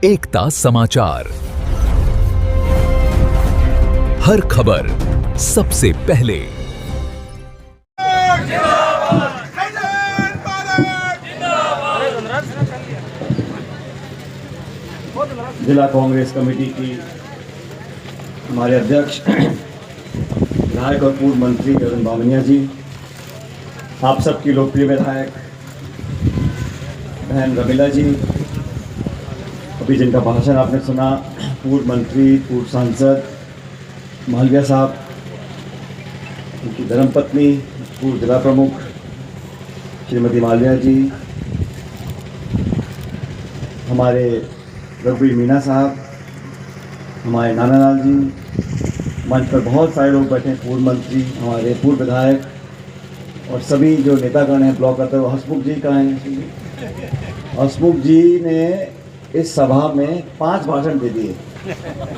एकता समाचार, हर खबर सबसे पहले। जिला कांग्रेस कमेटी की हमारे अध्यक्ष विधायक और पूर्व मंत्री गगन बावनिया जी, आप सबकी लोकप्रिय विधायक बहन रमीला जी, अभी जिनका भाषण आपने सुना, पूर्व मंत्री पूर्व सांसद मालविया साहब, उनकी धर्मपत्नी पूर्व जिला प्रमुख श्रीमती मालविया जी, हमारे रघुवीर मीना साहब, हमारे नानालाल जी, मंच पर बहुत सारे लोग बैठे हैं, पूर्व मंत्री, हमारे पूर्व विधायक और सभी जो नेतागण हैं, ब्लॉक अध्यक्ष हसमुख जी कहाँ हैं? हसमुख जी ने इस सभा में 5 भाषण दे दिए।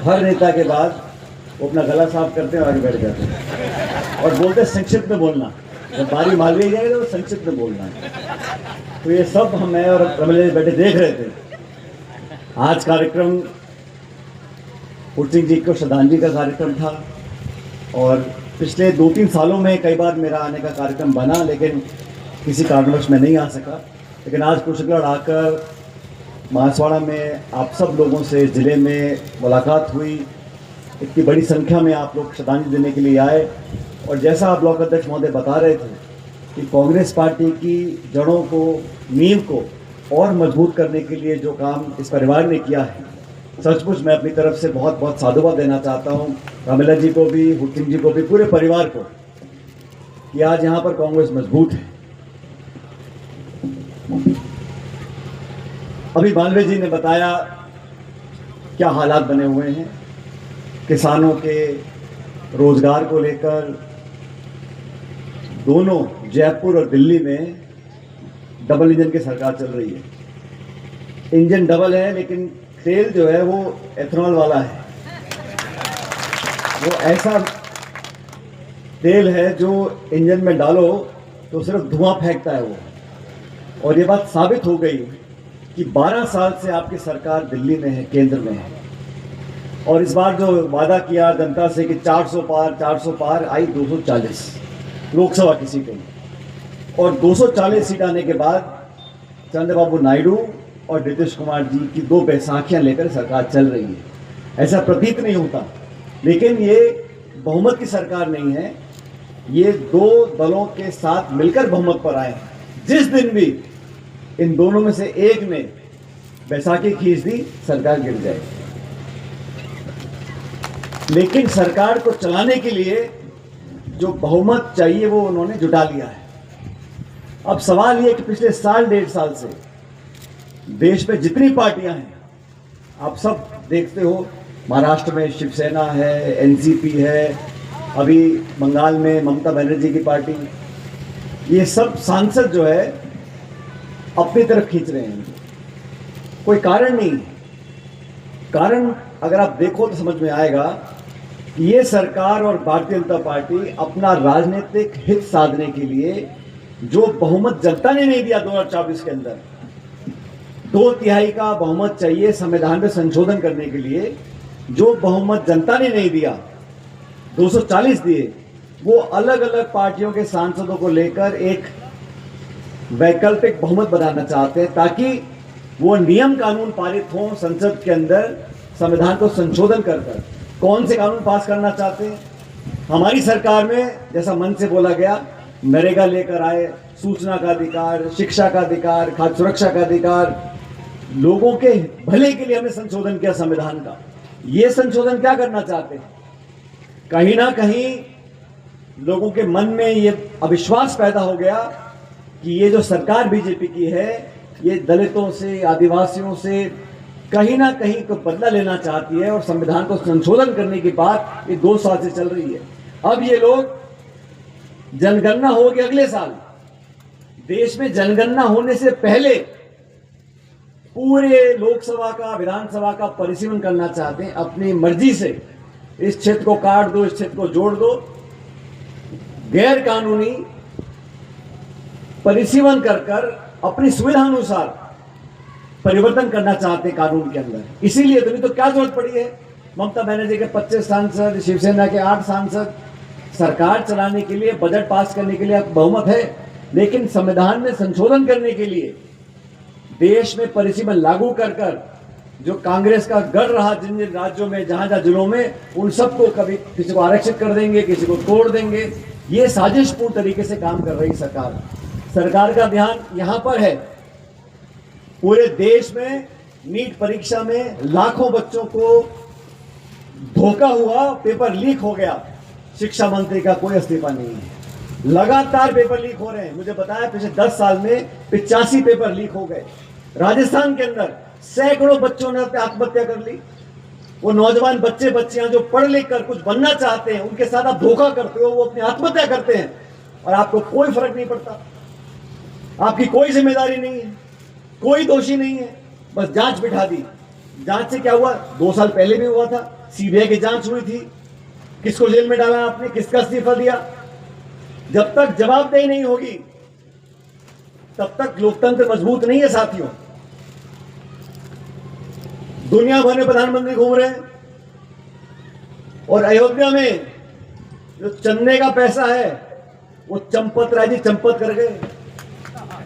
हर नेता के बाद वो अपना गला साफ करते हैं और आगे बैठ जाते हैं और बोलते हैं संक्षिप्त में बोलना, जब बारी मालवी जाएगा तो संक्षिप्त में बोलना है। तो ये सब मैं और रमीला बैठे देख रहे थे। आज कार्यक्रम फूल सिंह जी को श्रद्धांजलि का कार्यक्रम था और पिछले 2-3 सालों में कई बार मेरा आने का कार्यक्रम बना, लेकिन किसी कारणवश मैं नहीं आ सका। लेकिन आज कुशलगढ़ आकर मानसवाड़ा में आप सब लोगों से ज़िले में मुलाकात हुई। इतनी बड़ी संख्या में आप लोग श्रद्धांजलि देने के लिए आए और जैसा आप ब्लॉक अध्यक्ष महोदय बता रहे थे कि कांग्रेस पार्टी की जड़ों को, नींव को और मजबूत करने के लिए जो काम इस परिवार ने किया है, सचमुच मैं अपनी तरफ से बहुत बहुत साधुवाद देना चाहता हूँ रमीला जी को भी, फूल सिंह जी को भी, पूरे परिवार को, कि आज यहाँ पर कांग्रेस मजबूत है। अभी मालवीया जी ने बताया क्या हालात बने हुए हैं किसानों के रोजगार को लेकर। दोनों जयपुर और दिल्ली में डबल इंजन की सरकार चल रही है। इंजन डबल है लेकिन तेल जो है वो एथेनॉल वाला है। वो ऐसा तेल है जो इंजन में डालो तो सिर्फ धुआं फेंकता है वो। और ये बात साबित हो गई कि 12 साल से आपकी सरकार दिल्ली में है, केंद्र में है। और इस बार जो वादा किया जनता से कि 400 पार आई 240 लोकसभा की सीटें, और 240 सीट आने के बाद चंद्रबाबू नायडू और नीतीश कुमार जी की 2 बैसाखियां लेकर सरकार चल रही है। ऐसा प्रतीत नहीं होता, लेकिन ये बहुमत की सरकार नहीं है, ये 2 दलों के साथ मिलकर बहुमत पर आए हैं। जिस दिन भी इन दोनों में से एक ने बैसाखी खींच दी, सरकार गिर जाएगी। लेकिन सरकार को चलाने के लिए जो बहुमत चाहिए वो उन्होंने जुटा लिया है। अब सवाल ये कि पिछले साल 1.5 साल से देश में जितनी पार्टियां हैं, आप सब देखते हो, महाराष्ट्र में शिवसेना है, एनसीपी है, अभी बंगाल में ममता बनर्जी की पार्टी, ये सब सांसद जो है अपनी तरफ खींच रहे हैं। कोई कारण नहीं है। कारण अगर आप देखो तो समझ में आएगा कि ये सरकार और भारतीय जनता पार्टी अपना राजनीतिक हित साधने के लिए जो बहुमत जनता ने नहीं दिया 2024 के अंदर, 2/3 का बहुमत चाहिए संविधान में संशोधन करने के लिए, जो बहुमत जनता ने नहीं दिया, 240 दिए, वो अलग अलग पार्टियों के सांसदों को लेकर एक वैकल्पिक बहुमत बनाना चाहते हैं ताकि वो नियम कानून पारित हों संसद के अंदर, संविधान को संशोधन कर कर। कौन से कानून पास करना चाहते हैं? हमारी सरकार में जैसा मन से बोला गया, नरेगा लेकर आए, सूचना का अधिकार, शिक्षा का अधिकार, खाद्य सुरक्षा का अधिकार, लोगों के भले के लिए हमने संशोधन किया संविधान का। ये संशोधन क्या करना चाहते हैं? कहीं ना कहीं लोगों के मन में ये अविश्वास पैदा हो गया कि ये जो सरकार बीजेपी की है, ये दलितों से, आदिवासियों से कहीं ना कहीं को बदला लेना चाहती है और संविधान को संशोधन करने की बात ये 2 साल से चल रही है। अब ये लोग, जनगणना होगी अगले साल, देश में जनगणना होने से पहले पूरे लोकसभा का, विधानसभा का परिसीमन करना चाहते हैं अपनी मर्जी से। इस क्षेत्र को काट दो, इस क्षेत्र को जोड़ दो, गैर कानूनी परिसीमन कर कर अपनी सुविधा अनुसार परिवर्तन करना चाहते हैं कानून के अंदर। इसीलिए तो, नहीं तो क्या जरूरत पड़ी है ममता बनर्जी के 25 सांसद, शिवसेना के 8 सांसद। सरकार चलाने के लिए, बजट पास करने के लिए बहुमत है, लेकिन संविधान में संशोधन करने के लिए, देश में परिसीमन लागू कर कर जो कांग्रेस का गढ़ रहा जिन जिन राज्यों में, जहां जहां जिलों में, उन सबको कभी किसी को आरक्षित कर देंगे, किसी को तोड़ देंगे। ये साजिशपूर्ण तरीके से काम कर रही सरकार। सरकार का ध्यान यहां पर है। पूरे देश में नीट परीक्षा में लाखों बच्चों को धोखा हुआ, पेपर लीक हो गया। शिक्षा मंत्री का कोई इस्तीफा नहीं है। लगातार पेपर लीक हो रहे हैं। मुझे बताया पिछले 10 साल में 85 पेपर लीक हो गए। राजस्थान के अंदर सैकड़ों बच्चों ने अपनी आत्महत्या कर ली। वो नौजवान बच्चे बच्चियां जो पढ़ लिख कर कुछ बनना चाहते हैं, उनके साथ आप धोखा करते हो, वो अपनी आत्महत्या करते हैं और आपको कोई फर्क नहीं पड़ता। आपकी कोई जिम्मेदारी नहीं है, कोई दोषी नहीं है, बस जांच बिठा दी। जांच से क्या हुआ? 2 साल पहले भी हुआ था, सीबीआई की जांच हुई थी। किसको जेल में डाला आपने? किसका इस्तीफा दिया? जब तक जवाबदेही नहीं होगी तब तक लोकतंत्र मजबूत नहीं है साथियों। दुनिया भर में प्रधानमंत्री घूम रहे हैं और अयोध्या में जो चंदे का पैसा है वो चंपत राय जी चंपत कर गए।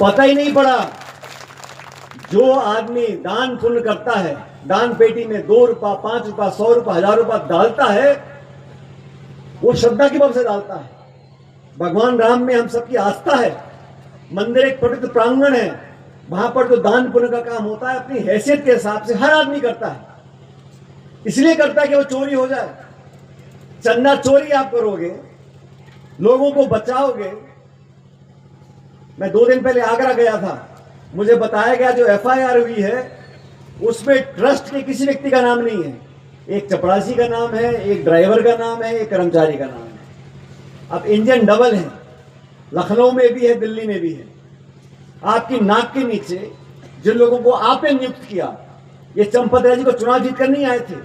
पता ही नहीं पड़ा। जो आदमी दान पुण्य करता है, दान पेटी में 2 रुपया, 5 रुपया, 100 रुपया, 1000 रुपया डालता है, वो श्रद्धा के भाव से डालता है। भगवान राम में हम सबकी आस्था है। मंदिर एक पवित्र प्रांगण है, वहां पर जो दान पुण्य का काम होता है अपनी हैसियत के हिसाब से हर आदमी करता है। इसलिए करता है कि वो चोरी हो जाए। चंदा चोरी आप करोगे, लोगों को बचाओगे। मैं 2 दिन पहले आगरा गया था, मुझे बताया गया जो एफआईआर हुई है उसमें ट्रस्ट के किसी व्यक्ति का नाम नहीं है। एक चपरासी का नाम है, एक ड्राइवर का नाम है, एक कर्मचारी का नाम है। अब इंजन डबल है, लखनऊ में भी है, दिल्ली में भी है। आपकी नाक के नीचे जिन लोगों को आपने नियुक्त किया, ये चंपत राय जी को चुनाव जीत कर नहीं आए थे।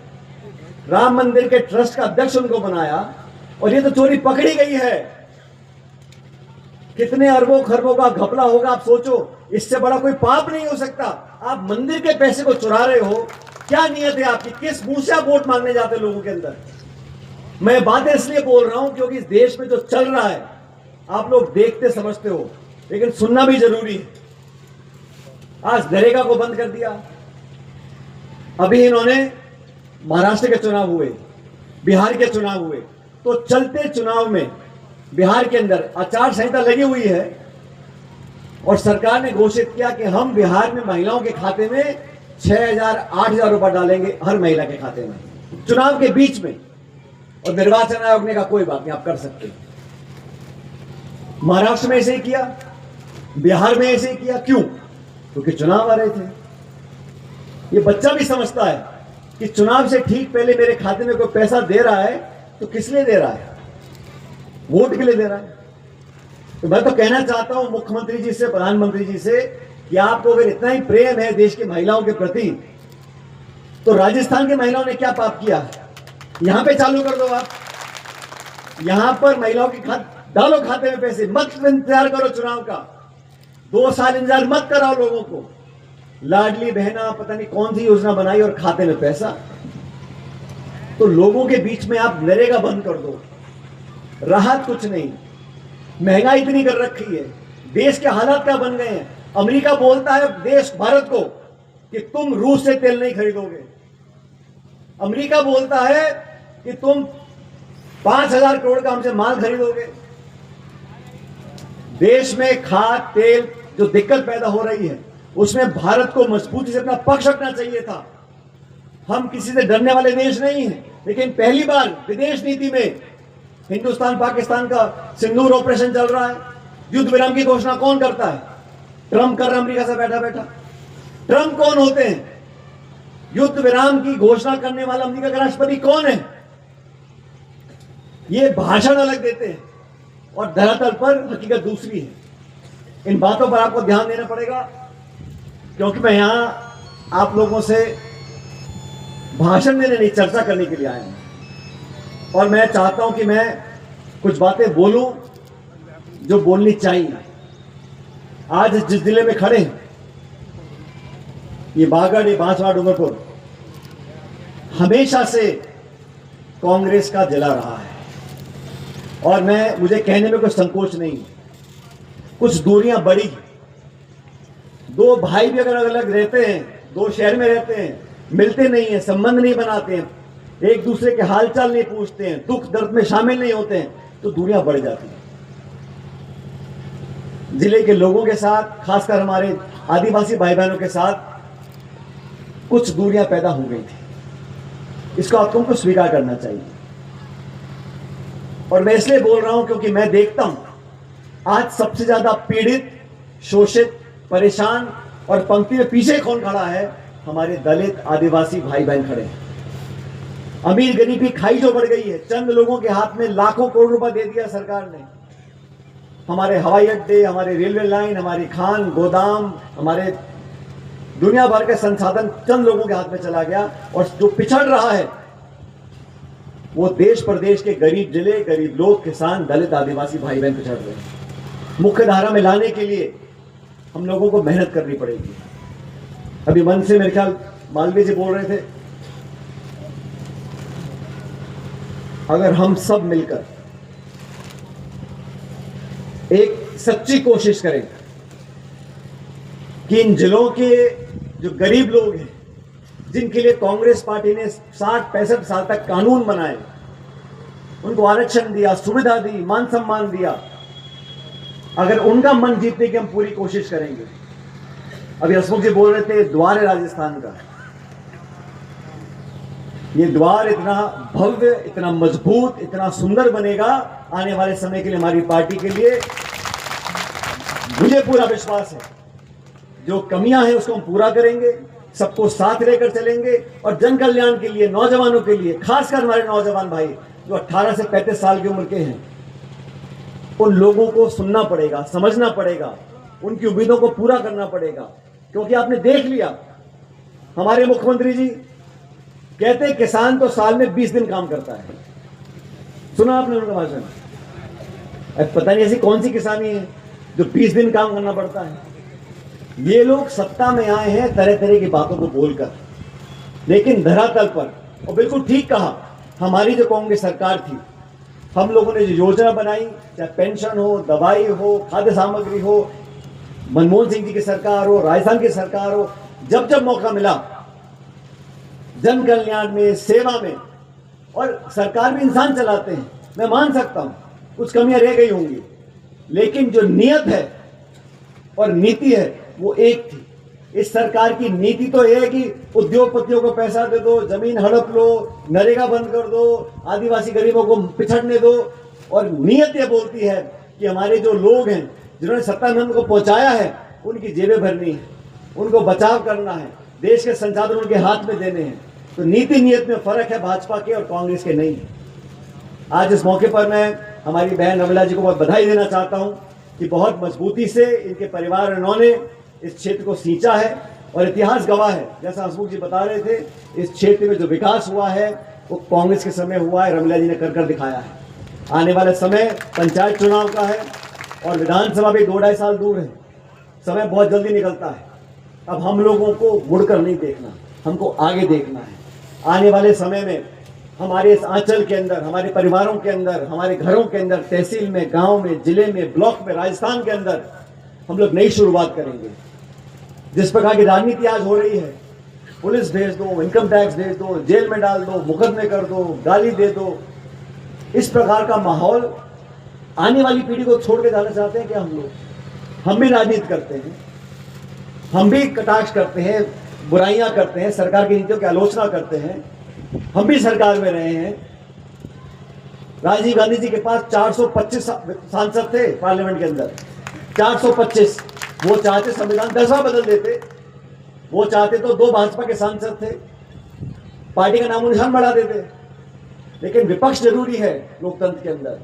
राम मंदिर के ट्रस्ट का अध्यक्ष उनको बनाया और ये तो चोरी पकड़ी गई है। कितने अरबों खरबों का घपला होगा आप सोचो। इससे बड़ा कोई पाप नहीं हो सकता। आप मंदिर के पैसे को चुरा रहे हो, क्या नियत है आपकी? किस मुंह से आप वोट मांगने जाते लोगों के अंदर? मैं बातें इसलिए बोल रहा हूं क्योंकि इस देश में जो चल रहा है आप लोग देखते समझते हो, लेकिन सुनना भी जरूरी है। आज नरेगा को बंद कर दिया। अभी इन्होंने महाराष्ट्र के चुनाव हुए, बिहार के चुनाव हुए, तो चलते चुनाव में बिहार के अंदर आचार संहिता लगी हुई है और सरकार ने घोषित किया कि हम बिहार में महिलाओं के खाते में 6,000 8,000 रुपए डालेंगे हर महिला के खाते में, चुनाव के बीच में। और निर्वाचन आयोग ने कहा कोई बात नहीं, आप कर सकते। महाराष्ट्र में ऐसे ही किया, बिहार में ऐसे ही किया। क्यों? क्योंकि चुनाव आ रहे थे। ये बच्चा भी समझता है कि चुनाव से ठीक पहले मेरे खाते में कोई पैसा दे रहा है तो किस लिए दे रहा है? वोट के लिए दे रहा है। तो मैं तो कहना चाहता हूं मुख्यमंत्री जी से, प्रधानमंत्री जी से कि आपको अगर इतना ही प्रेम है देश की महिलाओं के प्रति, तो राजस्थान की महिलाओं ने क्या पाप किया? यहां पे चालू कर दो आप। यहां पर महिलाओं के डालो खाते में पैसे। मत इंतजार करो चुनाव का, 2 साल इंतजार मत कराओ लोगों को। लाडली बहना पता नहीं कौन सी योजना बनाई और खाते में पैसा। तो लोगों के बीच में आप नरेगा बंद कर दो, राहत कुछ नहीं। महंगाई इतनी कर रखी है, देश के हालात क्या बन गए हैं। अमेरिका बोलता है देश भारत को कि तुम रूस से तेल नहीं खरीदोगे। अमेरिका बोलता है कि तुम 5,000 करोड़ का हमसे माल खरीदोगे। देश में खाद तेल जो दिक्कत पैदा हो रही है उसमें भारत को मजबूती से अपना पक्ष रखना चाहिए था। हम किसी से डरने वाले देश नहीं हैं, लेकिन पहली बार विदेश नीति में हिंदुस्तान पाकिस्तान का सिंदूर ऑपरेशन चल रहा है। युद्ध विराम की घोषणा कौन करता है? ट्रंप कर रहा है अमेरिका से बैठा बैठा। ट्रंप कौन होते हैं? युद्ध विराम की घोषणा करने वाला अमेरिका का राष्ट्रपति कौन है? ये भाषण अलग देते हैं और धरातल पर हकीकत दूसरी है। इन बातों पर आपको ध्यान देना पड़ेगा, क्योंकि मैं यहां आप लोगों से भाषण देने नहीं, चर्चा करने के लिए आया हूं। और मैं चाहता हूं कि मैं कुछ बातें बोलूं जो बोलनी चाहिए। आज जिस जिले में खड़े हैं ये बागड़, ये बांसवाड़ा, डूंगरपुर हमेशा से कांग्रेस का जिला रहा है और मुझे कहने में कोई संकोच नहीं। कुछ दूरियां बड़ी, दो भाई भी अगर अलग अलग रहते हैं, दो शहर में रहते हैं, मिलते नहीं हैं, संबंध नहीं बनाते हैं, एक दूसरे के हालचाल नहीं पूछते हैं, दुख दर्द में शामिल नहीं होते हैं, तो दूरियां बढ़ जाती हैं। जिले के लोगों के साथ, खासकर हमारे आदिवासी भाई बहनों के साथ कुछ दूरियां पैदा हो गई थी। इसको आप तुमको स्वीकार करना चाहिए। और मैं इसलिए बोल रहा हूं क्योंकि मैं देखता हूं आज सबसे ज्यादा पीड़ित, शोषित, परेशान और पंक्ति में पीछे कौन खड़ा है? हमारे दलित आदिवासी भाई बहन खड़े हैं। अमीर गरीब की खाई जो बढ़ गई है, चंद लोगों के हाथ में लाखों करोड़ रुपए दे दिया सरकार ने। हमारे हवाई अड्डे, हमारे रेलवे लाइन, हमारी खान गोदाम, हमारे दुनिया भर के संसाधन चंद लोगों के हाथ में चला गया और जो पिछड़ रहा है वो देश प्रदेश के गरीब जिले, गरीब लोग, किसान, दलित आदिवासी भाई बहन पिछड़ रहे हैं। मुख्य धारा में लाने के लिए हम लोगों को मेहनत करनी पड़ेगी। अभी मन से मेरे ख्याल मालवीय जी बोल रहे थे, अगर हम सब मिलकर एक सच्ची कोशिश करें कि इन जिलों के जो गरीब लोग हैं, जिनके लिए कांग्रेस पार्टी ने 60-65 साल तक कानून बनाए, उनको आरक्षण दिया, सुविधा दी, मान सम्मान दिया, अगर उनका मन जीतने की हम पूरी कोशिश करेंगे। अभी हसमुख जी बोल रहे थे द्वार है राजस्थान का, ये द्वार इतना भव्य, इतना मजबूत, इतना सुंदर बनेगा आने वाले समय के लिए, हमारी पार्टी के लिए। मुझे पूरा विश्वास है जो कमियां हैं उसको हम पूरा करेंगे, सबको साथ लेकर चलेंगे और जन कल्याण के लिए, नौजवानों के लिए, खासकर हमारे नौजवान भाई जो 18 से 35 साल की उम्र के हैं, उन लोगों को सुनना पड़ेगा, समझना पड़ेगा, उनकी उम्मीदों को पूरा करना पड़ेगा। क्योंकि आपने देख लिया, हमारे मुख्यमंत्री जी कहते हैं किसान तो साल में 20 दिन काम करता है। सुना आपने उनका भाषण? पता नहीं ऐसी कौन सी किसानी है जो 20 दिन काम करना पड़ता है। ये लोग सत्ता में आए हैं तरह तरह की बातों को बोलकर, लेकिन धरातल पर, और बिल्कुल ठीक कहा, हमारी जो कांग्रेस सरकार थी, हम लोगों ने जो योजना बनाई, चाहे पेंशन हो, दवाई हो, खाद्य सामग्री हो, मनमोहन सिंह जी की सरकार हो, राजस्थान की सरकार हो, जब जब मौका मिला जन कल्याण में, सेवा में, और सरकार भी इंसान चलाते हैं, मैं मान सकता हूं कुछ कमियां रह गई होंगी, लेकिन जो नियत है और नीति है वो एक थी। इस सरकार की नीति तो यह है कि उद्योगपतियों को पैसा दे दो, जमीन हड़प लो, नरेगा बंद कर दो, आदिवासी गरीबों को पिछड़ने दो, और नीयत ये बोलती है कि हमारे जो लोग हैं जिन्होंने सत्ता में हमको पहुंचाया है, उनकी जेबें भरनी है, उनको बचाव करना है, देश के संसाधन उनके हाथ में देने हैं। तो नीति नियत में फर्क है भाजपा के और कांग्रेस के नहीं। आज इस मौके पर मैं हमारी बहन रमीला जी को बहुत बधाई देना चाहता हूं कि बहुत मजबूती से इनके परिवार और इन्होंने इस क्षेत्र को सींचा है और इतिहास गवाह है। जैसा हसमुख जी बता रहे थे, इस क्षेत्र में जो विकास हुआ है वो कांग्रेस के समय हुआ है, रमीला जी ने कर दिखाया है। आने वाले समय पंचायत चुनाव का है और विधानसभा भी 2-2.5 साल दूर है, समय बहुत जल्दी निकलता है। अब हम लोगों को मुड़कर नहीं देखना, हमको आगे देखना है। आने वाले समय में हमारे इस आंचल के अंदर, हमारे परिवारों के अंदर, हमारे घरों के अंदर, तहसील में, गांव में, जिले में, ब्लॉक में, राजस्थान के अंदर हम लोग नई शुरुआत करेंगे। जिस प्रकार की राजनीति आज हो रही है, पुलिस भेज दो, इनकम टैक्स भेज दो, जेल में डाल दो, मुकदमे कर दो, गाली दे दो, इस प्रकार का माहौल आने वाली पीढ़ी को छोड़ के जाना चाहते हैं क्या हम लोग? हम भी राजनीति करते हैं, हम भी कटाक्ष करते हैं, बुराइयां करते हैं, सरकार की नीतियों की आलोचना करते हैं, हम भी सरकार में रहे हैं। राजीव गांधी जी के पास 425 सांसद थे पार्लियामेंट के अंदर, 425। वो चाहते संविधान 10वां बदल देते, वो चाहते तो 2 भाजपा के सांसद थे, पार्टी का नामो निशान बढ़ा देते। लेकिन विपक्ष जरूरी है लोकतंत्र के अंदर,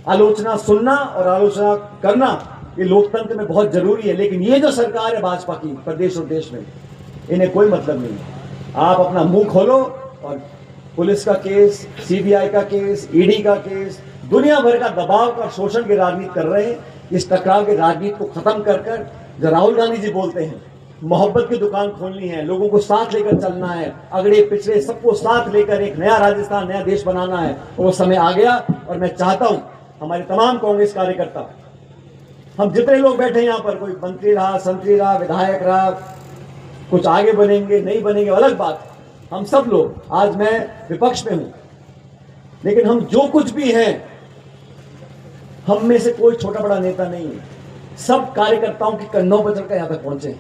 आलोचना सुनना और आलोचना करना ये लोकतंत्र में बहुत जरूरी है। लेकिन ये जो सरकार है भाजपा की प्रदेश और देश में, इन्हें कोई मतलब नहीं है। आप अपना मुंह खोलो और पुलिस का केस, सीबीआई का केस, ईडी का केस, दुनिया भर का दबाव का, शोषण की राजनीति कर रहे हैं। इस टकराव की राजनीति को खत्म कर जो राहुल गांधी जी बोलते हैं मोहब्बत की दुकान खोलनी है, लोगों को साथ लेकर चलना है, अगले पिछले सबको साथ लेकर एक नया राजस्थान, नया देश बनाना है। वो समय आ गया और मैं चाहता हूं हमारे तमाम कांग्रेस कार्यकर्ता, हम जितने लोग बैठे यहाँ पर, कोई मंत्री रहा, संतरी रहा, विधायक रहा, कुछ आगे बनेंगे नहीं बनेंगे अलग बात, हम सब लोग, आज मैं विपक्ष में हूं, लेकिन हम जो कुछ भी हैं, हम में से कोई छोटा बड़ा नेता नहीं है, सब कार्यकर्ताओं के कंधों पर चढ़कर यहां तक पहुंचे।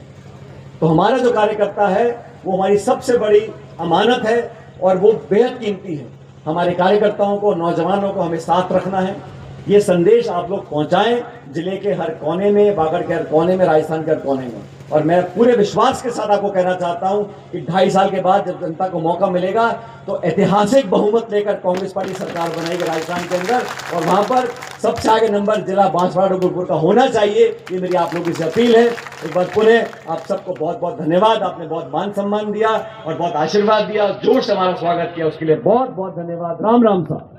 तो हमारा जो कार्यकर्ता है वो हमारी सबसे बड़ी अमानत है और वो बेहद कीमती है। हमारे कार्यकर्ताओं को, नौजवानों को हमें साथ रखना है। ये संदेश आप लोग पहुंचाएं जिले के हर कोने में, बागड़ के हर कोने में, राजस्थान के हर कोने में। और मैं पूरे विश्वास के साथ आपको कहना चाहता हूं कि 2.5 साल के बाद जब जनता को मौका मिलेगा तो ऐतिहासिक बहुमत लेकर कांग्रेस पार्टी सरकार बनाएगी राजस्थान के अंदर, और वहां पर सबसे आगे नंबर जिला बांसवाड़ा डूंगरपुर का होना चाहिए। ये मेरी आप लोगों से अपील है। एक बार पुनः आप सबको बहुत बहुत धन्यवाद। आपने बहुत मान सम्मान दिया और बहुत आशीर्वाद दिया, जोर से हमारा स्वागत किया, उसके लिए बहुत बहुत धन्यवाद। राम राम साहब।